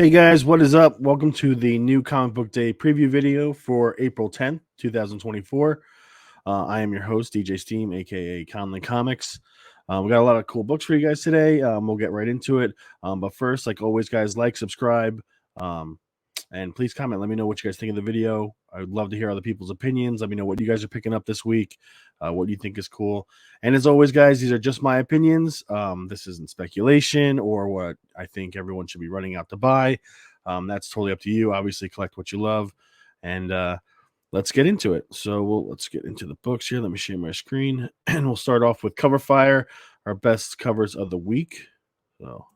Hey guys, what is up? Welcome to the new Comic Book Day preview video for April 10th, 2024. I am your host, DJ Steam, aka Conley Comics. We got a lot of cool books for you guys today. We'll get right into it. But first, like always, guys, like, subscribe, and please comment. Let me know what you guys think of the video. I would love to hear other people's opinions. Let me know what you guys are picking up this week, what you think is cool. And as always, guys, these are just my opinions. This isn't speculation or what I think everyone should be running out to buy. That's totally up to you. Obviously, collect what you love. And let's get into it. So let's get into the books here. Let me share my screen. And we'll start off with Cover Fire, our best covers of the week. So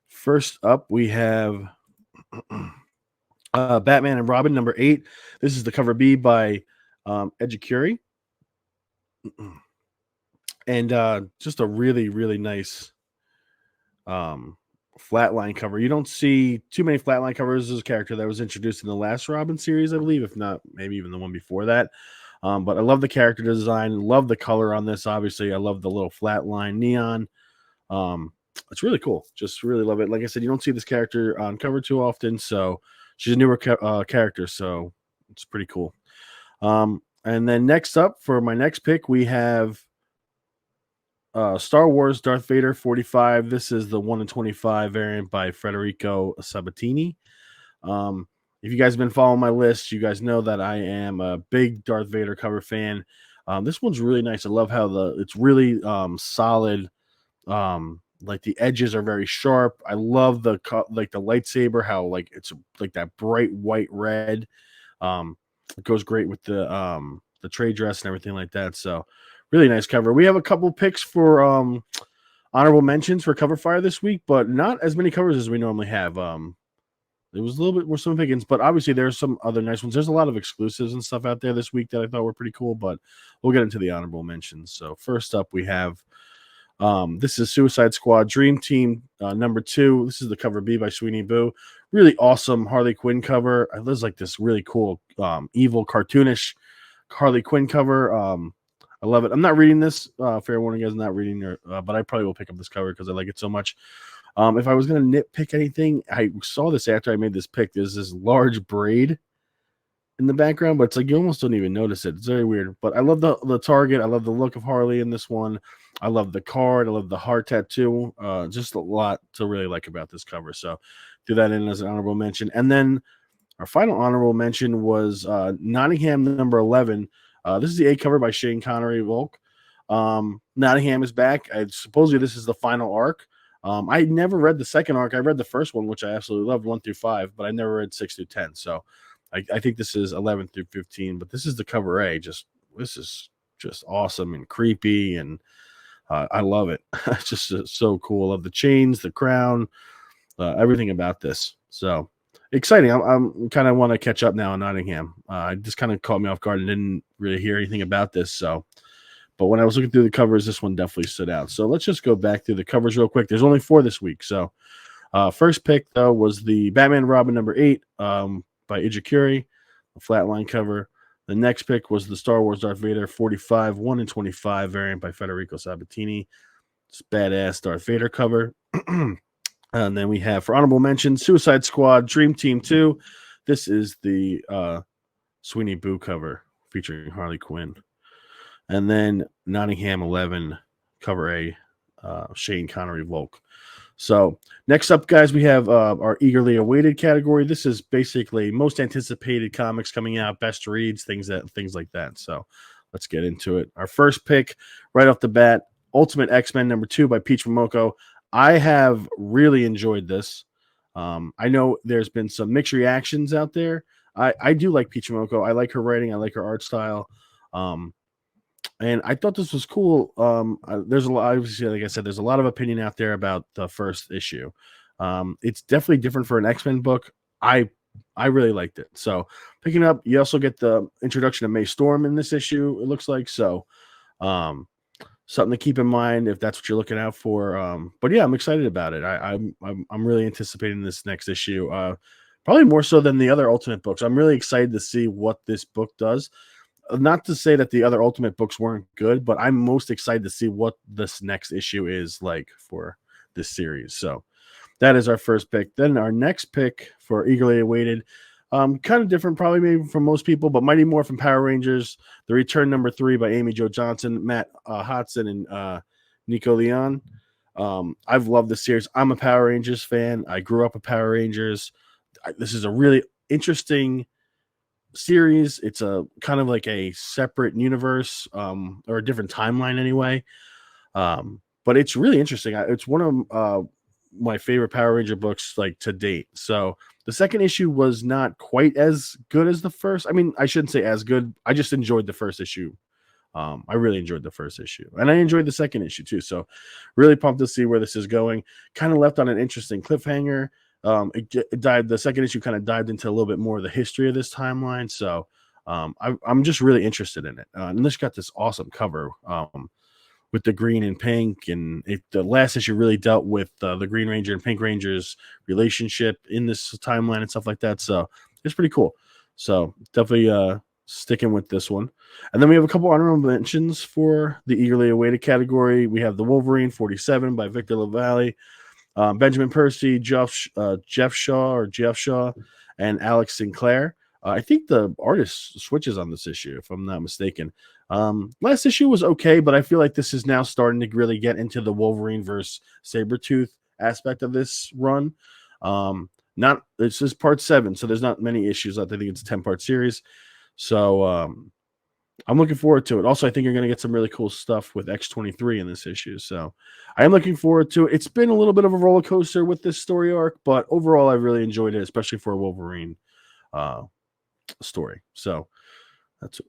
first up, we have Batman and Robin number 8. This is the cover B by Edukuri. And just a really, really nice flatline cover. You don't see too many flatline covers. This is a character that was introduced in the last Robin series, I believe, if not maybe even the one before that. But I love the character design. Love the color on this. Obviously, I love the little flatline neon. It's really cool. Just really love it. Like I said, you don't see this character on cover too often, so she's a newer character, so it's pretty cool. And then next up for my next pick, we have Star Wars Darth Vader 45. This is the 1 in 25 variant by Federico Sabatini. If you guys have been following my list, you guys know that I am a big Darth Vader cover fan. This one's really nice. I love how it's really solid. Like the edges are very sharp. I love the lightsaber, how like it's like that bright white red. It goes great with the trade dress and everything like that. So really nice cover. We have a couple picks for honorable mentions for Cover Fire this week, but not as many covers as we normally have. There was a little bit more some pickings, but obviously there's some other nice ones. There's a lot of exclusives and stuff out there this week that I thought were pretty cool, but we'll get into the honorable mentions. So first up, we have this is Suicide Squad Dream Team number 2. This is the cover B by Sweeney Boo. Really awesome Harley Quinn cover. I love like this really cool evil cartoonish Harley Quinn cover. I love it. I'm not reading this. Fair warning, guys, I'm not reading it, but I probably will pick up this cover because I like it so much. If I was going to nitpick anything, I saw this after I made this pick. There's this large braid in the background, but it's like you almost don't even notice it. It's very weird. But I love the target. I love the look of Harley in this one. I love the card. I love the heart tattoo. Just a lot to really like about this cover. So do that in as an honorable mention. And then our final honorable mention was Nottingham number 11. This is the A cover by Shane Connery Volk. Nottingham is back. Supposedly this is the final arc. I never read the second arc. I read the first one, which I absolutely loved, 1 through 5, but I never read 6 through 10. So I think this is 11 through 15, but this is the cover A. This is just awesome and creepy, and I love it. It's just so cool. I love the chains, the crown, everything about this. So exciting. I'm kind of want to catch up now on Nottingham. It just kind of caught me off guard and didn't really hear anything about this. So, but when I was looking through the covers, this one definitely stood out. So let's just go back through the covers real quick. There's only 4 this week. So first pick, though, was the Batman and Robin number 8 by Edukuri, a flatline cover. The next pick was the Star Wars Darth Vader 45, 1 in 25 variant by Federico Sabatini. It's badass Darth Vader cover. And then we have, for honorable mention, Suicide Squad Dream Team 2. This is the Sweeney Boo cover featuring Harley Quinn. And then Nottingham 11 cover A, Shane Connery Volk. So next up, guys, we have our eagerly awaited category. This is basically most anticipated comics coming out, best reads, things like that. So let's get into it. Our first pick right off the bat, Ultimate X-Men number 2 by Peach Momoko. I have really enjoyed this. I know there's been some mixed reactions out there. I do like Peach Momoko. I like her writing. I like her art style. And I thought this was cool. There's a lot, obviously, like I said, there's a lot of opinion out there about the first issue. It's definitely different for an X-Men book. I really liked it. So picking up, you also get the introduction of May Storm in this issue, it looks like. So something to keep in mind if that's what you're looking out for. But yeah, I'm excited about it. I'm really anticipating this next issue. Probably more so than the other Ultimate books. I'm really excited to see what this book does. Not to say that the other Ultimate books weren't good, but I'm most excited to see what this next issue is like for this series. So that is our first pick. Then our next pick for eagerly awaited, kind of different, probably maybe from most people, but Mighty Morphin Power Rangers, the return number 3 by Amy Jo Johnson, Matt Hodson, and Nico Leon. I've loved the series. I'm a Power Rangers fan. I grew up with Power Rangers. This is a really interesting series. It's a kind of like a separate universe, or a different timeline anyway. But it's really interesting. It's one of my favorite Power Ranger books like to date. So the second issue was not quite as good as the first. I mean, I shouldn't say as good. I just enjoyed the first issue. I really enjoyed the first issue, and I enjoyed the second issue too. So really pumped to see where this is going. Kind of left on an interesting cliffhanger. It dived, the second issue kind of dived into a little bit more of the history of this timeline. So I'm just really interested in it. And this got this awesome cover. With the green and pink, and the last issue really dealt with the Green Ranger and Pink Ranger's relationship in this timeline and stuff like that. So it's pretty cool. So definitely sticking with this one. And then we have a couple honorable mentions for the eagerly awaited category. We have the Wolverine 47 by Victor LaValle, Benjamin Percy, Jeff Shaw, and Alex Sinclair. I think the artist switches on this issue, if I'm not mistaken. Last issue was okay, but I feel like this is now starting to really get into the Wolverine versus Sabretooth aspect of this run. This is part 7, so there's not many issues. I think it's a 10-part series. So I'm looking forward to it. Also, I think you're going to get some really cool stuff with X-23 in this issue. So I am looking forward to it. It's been a little bit of a roller coaster with this story arc, but overall, I really enjoyed it, especially for a Wolverine story. So that's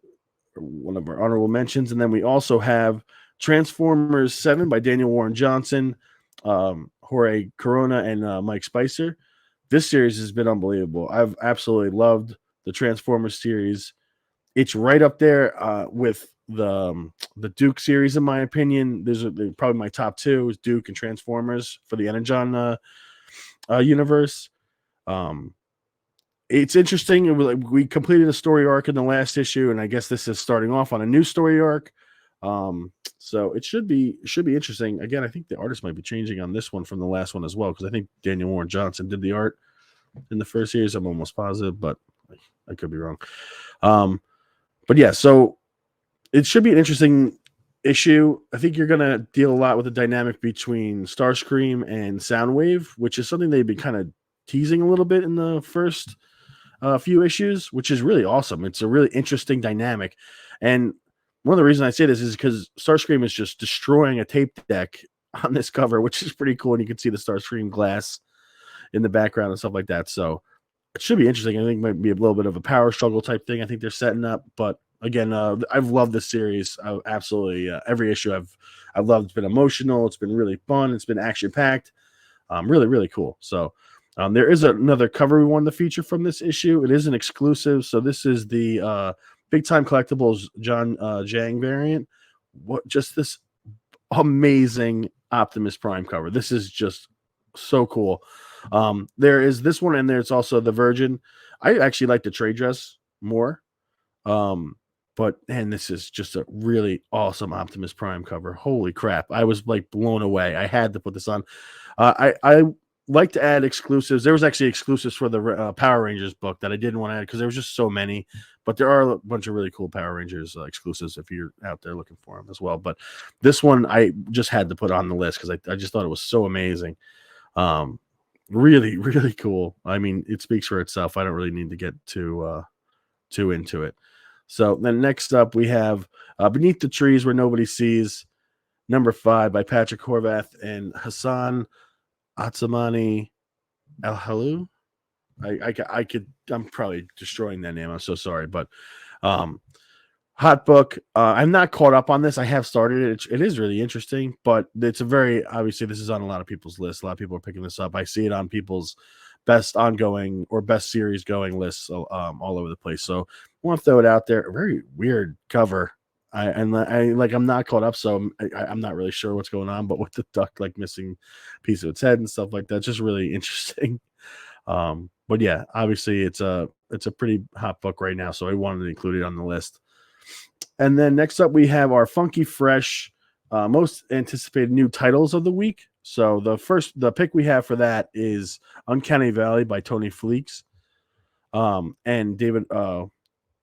one of our honorable mentions. And then we also have Transformers 7 by Daniel Warren Johnson, Jorge Corona, and Mike Spicer. This series has been unbelievable. I've absolutely loved the Transformers series. It's right up there with the Duke series, in my opinion. These are probably my top 2 is Duke and Transformers for the Energon universe. It's interesting. We completed a story arc in the last issue, and I guess this is starting off on a new story arc. So it should be interesting. Again, I think the artist might be changing on this one from the last one as well, because I think Daniel Warren Johnson did the art in the first series. I'm almost positive, but I could be wrong. But yeah, so it should be an interesting issue. I think you're going to deal a lot with the dynamic between Starscream and Soundwave, which is something they've been kind of teasing a little bit in the first few issues, which is really awesome. It's a really interesting dynamic. And one of the reasons I say this is because Starscream is just destroying a tape deck on this cover, which is pretty cool. And you can see the Starscream glass in the background and stuff like that. So it should be interesting. I think it might be a little bit of a power struggle type thing I think they're setting up. But again, I've loved this series. Absolutely every issue I've loved. It's been emotional. It's been really fun. It's been action packed. Really, really cool. So there is another cover we wanted to feature from this issue. It is an exclusive. So this is the Big Time Collectibles John Jang variant. What just this amazing Optimus Prime cover. This is just so cool. There is this one, and there's also the Virgin. I actually like the trade dress more. But man, this is just a really awesome Optimus Prime cover. Holy crap. I was like blown away. I had to put this on. I like to add exclusives. There was actually exclusives for the Power Rangers book that I didn't want to add because there was just so many, but there are a bunch of really cool Power Rangers exclusives if you're out there looking for them as well. But this one I just had to put on the list because I just thought it was so amazing. Really, really cool. I mean, it speaks for itself. I don't really need to get too into it. So then next up we have Beneath the Trees Where Nobody Sees, number 5 by Patrick Horvath and Hassan Atsamani Al-Halu. I'm probably destroying that name. I'm so sorry, but hot book. I'm not caught up on this. I have started it. It is really interesting, but it's a very, obviously this is on a lot of people's lists. A lot of people are picking this up. I see it on people's best ongoing or best series going lists all over the place. So I want to throw it out there. A very weird cover. I'm not caught up, so I'm not really sure what's going on. But with the duck like missing a piece of its head and stuff like that, just really interesting. But yeah, obviously it's a pretty hot book right now, so I wanted to include it on the list. And then next up we have our funky fresh most anticipated new titles of the week. So the pick we have for that is Uncanny Valley by Tony Fleeks, and David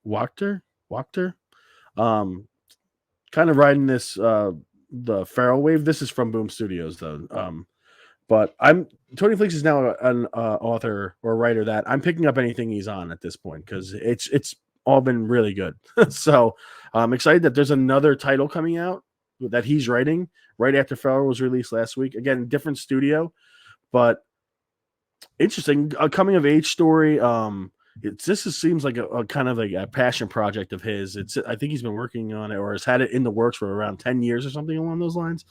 Wachter, um, kind of riding this the Feral wave. This is from Boom Studios though. But Tony Fleeks is now an author or writer that I'm picking up anything he's on at this point because it's all been really good. So I'm excited that there's another title coming out that he's writing right after Feral was released last week. Again, different studio, but interesting. A coming of age story. Seems like a kind of like a passion project of his. I think he's been working on it or has had it in the works for around 10 years or something along those lines.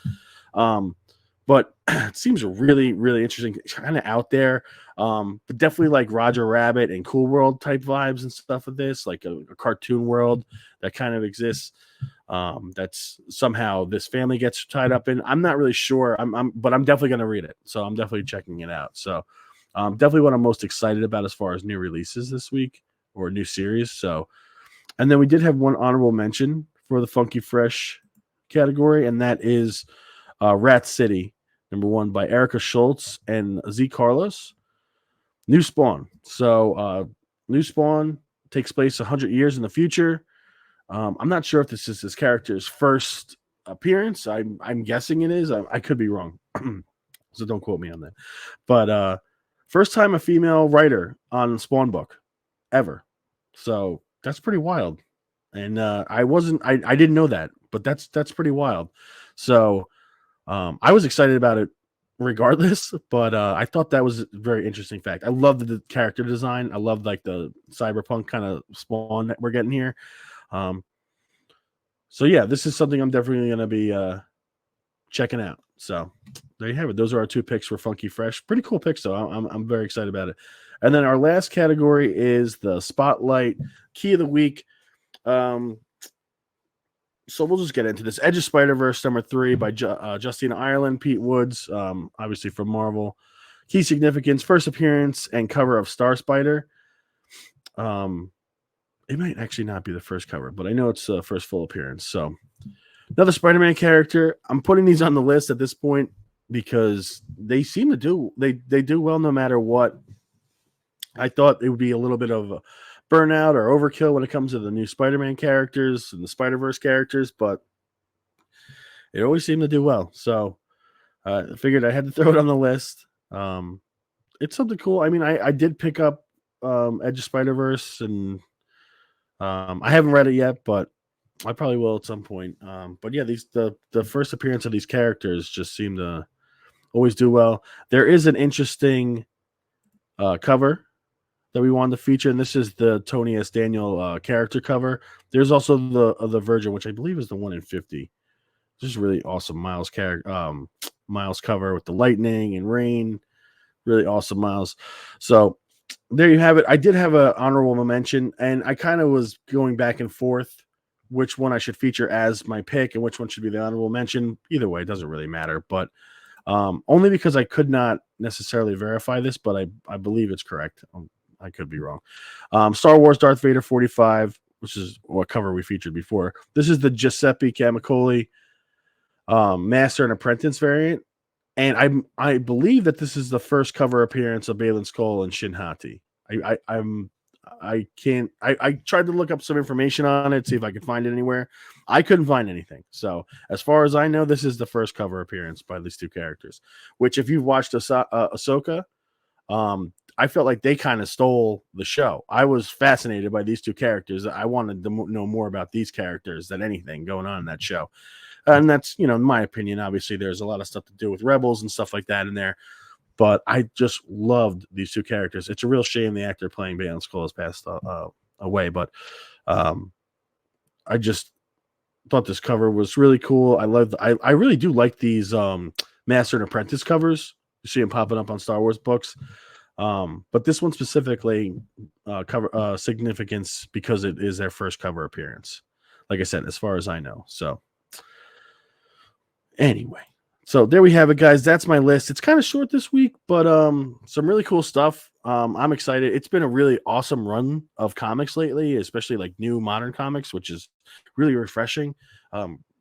But it seems really, really interesting, kind of out there. But definitely like Roger Rabbit and Cool World type vibes and stuff of this, like a cartoon world that kind of exists. That's somehow this family gets tied up in. I'm not really sure. But I'm definitely going to read it. So I'm definitely checking it out. So definitely what I'm most excited about as far as new releases this week or new series. So, and then we did have one honorable mention for the Funky Fresh category, and that is Rat City, #1 by Erica Schultz and Z Carlos. New Spawn. So New Spawn takes place 100 years in the future. I'm not sure if this is his character's first appearance. I'm guessing it is. I could be wrong. So don't quote me on that. But first time a female writer on Spawn book ever. So that's pretty wild. And I didn't know that, but that's pretty wild. So I was excited about it regardless, but I thought that was a very interesting fact. I love the character design. I love like the cyberpunk kind of Spawn that we're getting here. So yeah, this is something I'm definitely going to be checking out. So there you have it. Those are our two picks for Funky Fresh. Pretty cool picks, though. I'm very excited about it. And then our last category is the Spotlight Key of the Week. So we'll just get into this. Edge of Spider-Verse #3 by Justina Ireland, Pete Woods, obviously from Marvel. Key significance: first appearance and cover of Star Spider. It might actually not be the first cover, but I know it's the first full appearance. So another Spider-Man character. I'm putting these on the list at this point because they seem to do they do well no matter what. I thought it would be a little bit of a burnout or overkill when it comes to the new Spider-Man characters and the Spider-Verse characters, but it always seemed to do well. So I figured I had to throw it on the list. It's something cool. I mean, I did pick up Edge of Spider-Verse, and I haven't read it yet, but I probably will at some point. But yeah, the first appearance of these characters just seem to always do well. There is an interesting cover that we wanted to feature, and this is the Tony S. Daniel character cover. There's also the Virgin, which I believe is the 1 in 50. This is really awesome Miles Miles cover with the lightning and rain. Really awesome Miles. So there you have it. I did have an honorable mention, and I kind of was going back and forth which one I should feature as my pick and which one should be the honorable mention. Either way, it doesn't really matter, but only because I could not necessarily verify this, but I believe it's correct. I could be wrong. Star Wars Darth Vader 45, which is what cover we featured before. This is the Giuseppe Camicoli Master and Apprentice variant. And I believe that this is the first cover appearance of Balin Skull and Shin Hati. I tried to look up some information on it, see if I could find it anywhere. I couldn't find anything. So as far as I know, this is the first cover appearance by these two characters, which if you've watched Ahsoka, I felt like they kind of stole the show. I was fascinated by these two characters. I wanted to know more about these characters than anything going on in that show. And that's, in my opinion, obviously there's a lot of stuff to do with Rebels and stuff like that in there. But I just loved these two characters. It's a real shame the actor playing Balin Skull has passed away. But I just thought this cover was really cool. I really do like these Master and Apprentice covers. You see them popping up on Star Wars books. But this one specifically cover significance because it is their first cover appearance. Like I said, as far as I know. So anyway, so there we have it, guys. That's my list. It's kind of short this week, but some really cool stuff. I'm excited. It's been a really awesome run of comics lately, especially like new modern comics, which is really refreshing.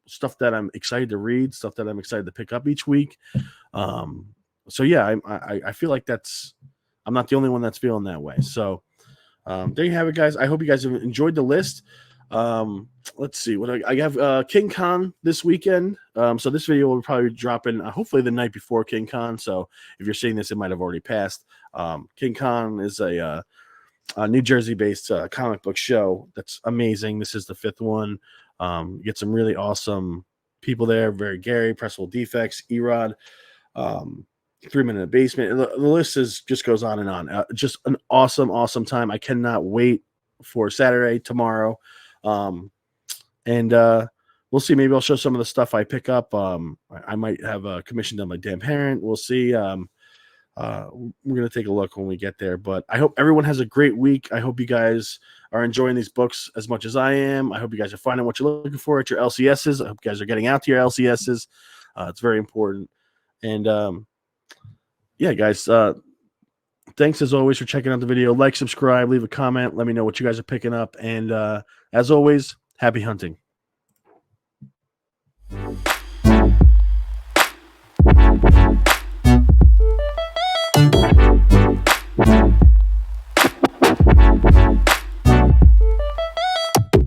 Stuff that I'm excited to read, stuff that I'm excited to pick up each week. So yeah, I feel like I'm not the only one that's feeling that way. So there you have it, guys. I hope you guys have enjoyed the list. Let's see what I have. King Khan this weekend. So this video will probably be dropping hopefully the night before King Khan. So if you're seeing this, it might have already passed. King Khan is a New Jersey-based comic book show that's amazing. This is the 5th one. You get some really awesome people there. Very Gary, Pressable Defects, Erod, 3 Men in the Basement. The list just goes on and on. Just an awesome time. I cannot wait for Saturday, tomorrow. And we'll see. Maybe I'll show some of the stuff I pick up. I might have a commission done by Dan Parent. We'll see. We're going to take a look when we get there, but I hope everyone has a great week. I hope you guys are enjoying these books as much as I am. I hope you guys are finding what you're looking for at your LCSs. I hope you guys are getting out to your LCSs. It's very important. And yeah, guys, thanks as always for checking out the video. Like, subscribe, leave a comment. Let me know what you guys are picking up. And as always, happy hunting.